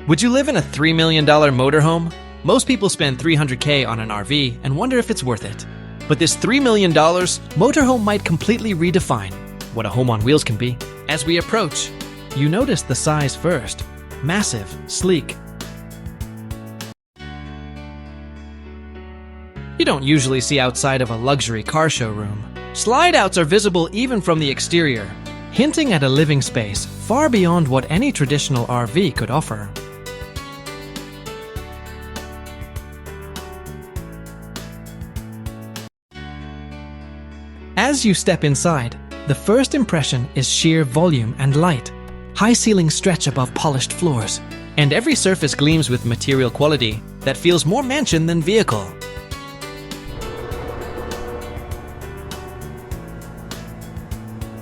Would you live in a $3 million motorhome? Most people spend $300K on an RV and wonder if it's worth it. But this $3 million motorhome might completely redefine what a home on wheels can be. As we approach, you notice the size first. Massive, sleek. You don't usually see outside of a luxury car showroom. Slide-outs are visible even from the exterior, hinting at a living space far beyond what any traditional RV could offer. As you step inside, the first impression is sheer volume and light. High ceilings stretch above polished floors, and every surface gleams with material quality that feels more mansion than vehicle.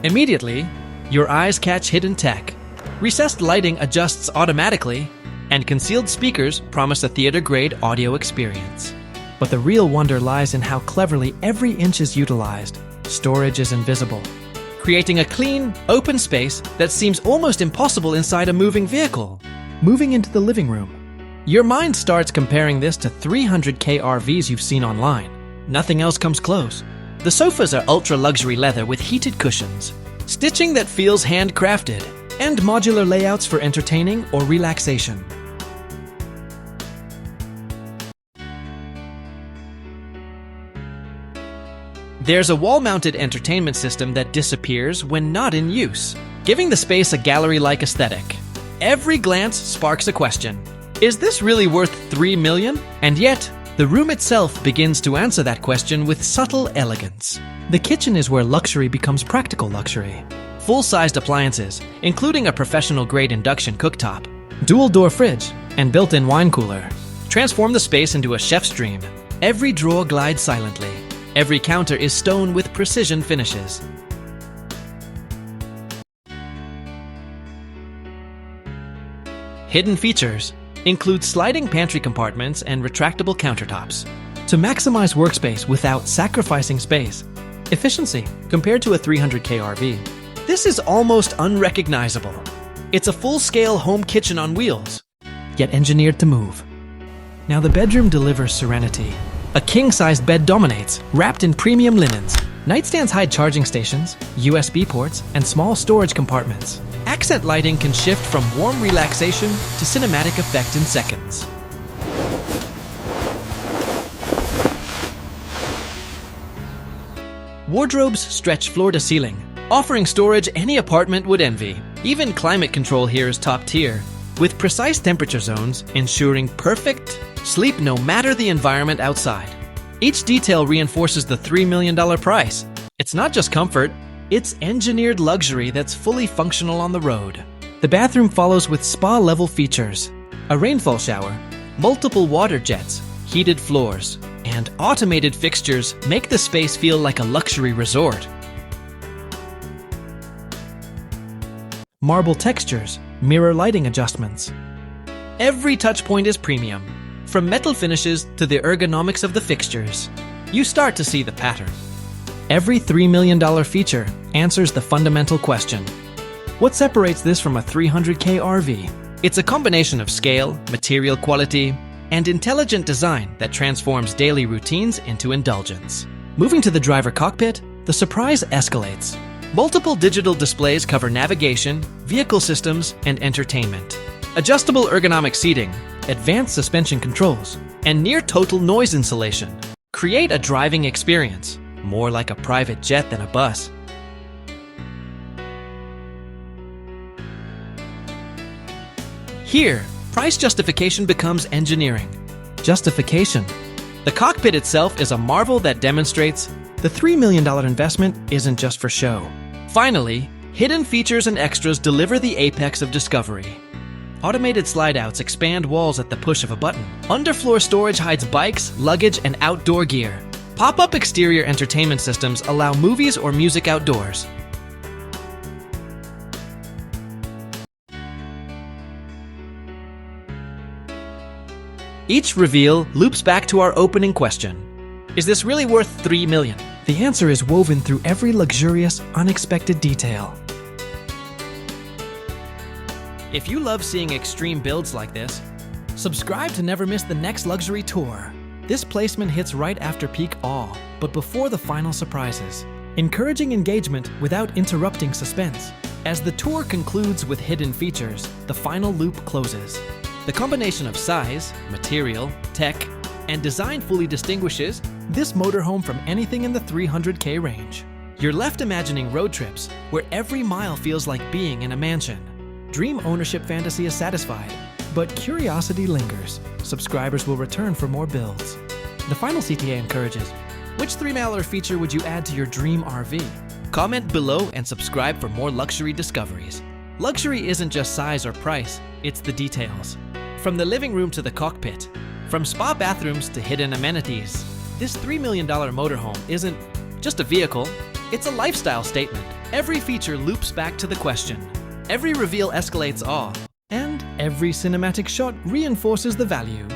Immediately, your eyes catch hidden tech. Recessed lighting adjusts automatically, and concealed speakers promise a theater-grade audio experience. But the real wonder lies in how cleverly every inch is utilized. Storage is invisible, creating a clean, open space that seems almost impossible inside a moving vehicle. Moving into the living room, your mind starts comparing this to $300K RVs you've seen online. Nothing else comes close. The sofas are ultra-luxury leather with heated cushions, stitching that feels handcrafted, and modular layouts for entertaining or relaxation. There's a wall-mounted entertainment system that disappears when not in use, giving the space a gallery-like aesthetic. Every glance sparks a question. Is this really worth $3 million? And yet, the room itself begins to answer that question with subtle elegance. The kitchen is where luxury becomes practical luxury. Full-sized appliances, including a professional-grade induction cooktop, dual-door fridge, and built-in wine cooler, transform the space into a chef's dream. Every drawer glides silently. Every counter is stone with precision finishes. Hidden features include sliding pantry compartments and retractable countertops to maximize workspace without sacrificing space. Efficiency compared to a $300K RV. This is almost unrecognizable. It's a full-scale home kitchen on wheels, yet engineered to move. Now the bedroom delivers serenity. A king-sized bed dominates, wrapped in premium linens. Nightstands hide charging stations, USB ports, and small storage compartments. Accent lighting can shift from warm relaxation to cinematic effect in seconds. Wardrobes stretch floor to ceiling, offering storage any apartment would envy. Even climate control here is top tier, with precise temperature zones ensuring perfect sleep no matter the environment outside. Each detail reinforces the $3 million price. It's not just comfort, it's engineered luxury that's fully functional on the road. The bathroom follows with spa-level features. A rainfall shower, multiple water jets, heated floors, and automated fixtures make the space feel like a luxury resort. Marble textures, mirror lighting adjustments. Every touchpoint is premium. From metal finishes to the ergonomics of the fixtures, you start to see the pattern. Every $3 million feature answers the fundamental question. What separates this from a $300K RV? It's a combination of scale, material quality, and intelligent design that transforms daily routines into indulgence. Moving to the driver cockpit, the surprise escalates. Multiple digital displays cover navigation, vehicle systems, and entertainment. Adjustable ergonomic seating, advanced suspension controls, and near-total noise insulation create a driving experience, more like a private jet than a bus. Here, price justification becomes engineering. Justification. The cockpit itself is a marvel that demonstrates the $3 million investment isn't just for show. Finally, hidden features and extras deliver the apex of discovery. Automated slide-outs expand walls at the push of a button. Underfloor storage hides bikes, luggage, and outdoor gear. Pop-up exterior entertainment systems allow movies or music outdoors. Each reveal loops back to our opening question. Is this really worth $3 million? The answer is woven through every luxurious, unexpected detail. If you love seeing extreme builds like this, subscribe to never miss the next luxury tour. This placement hits right after peak awe, but before the final surprises, encouraging engagement without interrupting suspense. As the tour concludes with hidden features, the final loop closes. The combination of size, material, tech, and design fully distinguishes this motorhome from anything in the 300K range. You're left imagining road trips where every mile feels like being in a mansion. Dream ownership fantasy is satisfied, but curiosity lingers. Subscribers will return for more builds. The final CTA encourages, which 3-mailer feature would you add to your dream RV? Comment below and subscribe for more luxury discoveries. Luxury isn't just size or price, it's the details. From the living room to the cockpit, from spa bathrooms to hidden amenities, this $3 million motorhome isn't just a vehicle, it's a lifestyle statement. Every feature loops back to the question. Every reveal escalates awe. And every cinematic shot reinforces the value.